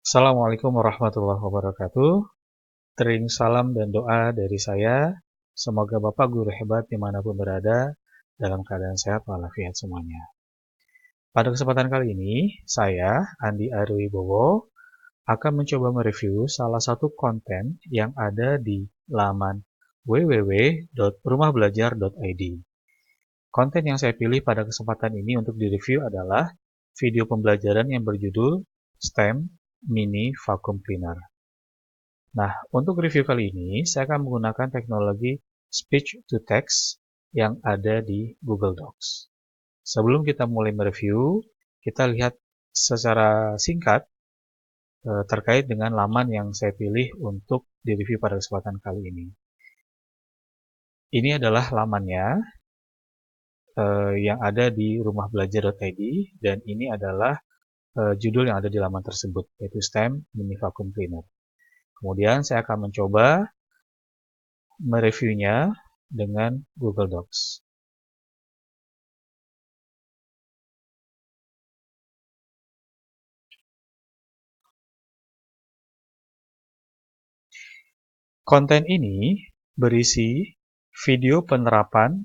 Assalamualaikum warahmatullahi wabarakatuh. Tering salam dan doa dari saya. Semoga Bapak Guru hebat dimanapun berada dalam keadaan sehat walafiat semuanya. Pada kesempatan kali ini, saya, Andi Arwibowo, akan mencoba mereview salah satu konten yang ada di laman www.rumahbelajar.id. Konten yang saya pilih pada kesempatan ini untuk direview adalah video pembelajaran yang berjudul STEM Mini Vacuum Cleaner. Nah, untuk review kali ini, saya akan menggunakan teknologi Speech to Text yang ada di Google Docs. Sebelum kita mulai mereview, kita lihat secara singkat terkait dengan laman yang saya pilih untuk direview pada kesempatan kali ini. Ini adalah lamannya yang ada di rumahbelajar.id, dan ini adalah judul yang ada di laman tersebut, yaitu STEM Mini Vacuum Cleaner. Kemudian saya akan mencoba mereviewnya dengan Google Docs. Konten ini berisi video penerapan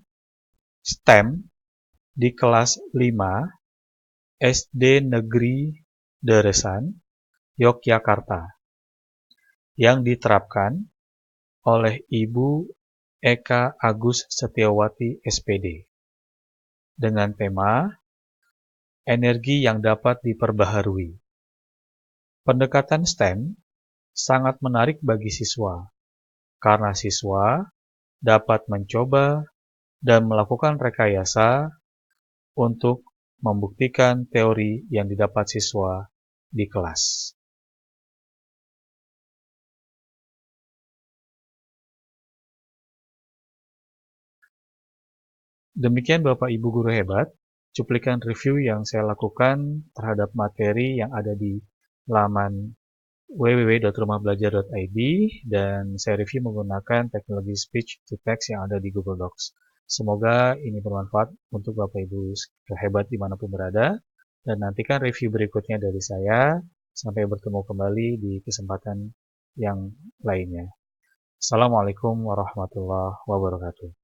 STEM di kelas 5 SD Negeri Deresan, Yogyakarta, yang diterapkan oleh Ibu Eka Agus Setiawati SPD dengan tema Energi yang dapat diperbaharui. Pendekatan STEM sangat menarik bagi siswa, karena siswa dapat mencoba dan melakukan rekayasa untuk membuktikan teori yang didapat siswa di kelas. Demikian Bapak Ibu Guru hebat, cuplikan review yang saya lakukan terhadap materi yang ada di laman www.rumahbelajar.id, dan saya review menggunakan teknologi speech to text yang ada di Google Docs. Semoga ini bermanfaat untuk Bapak Ibu hebat dimanapun berada, dan nantikan review berikutnya dari saya. Sampai bertemu kembali di kesempatan yang lainnya. Assalamualaikum warahmatullahi wabarakatuh.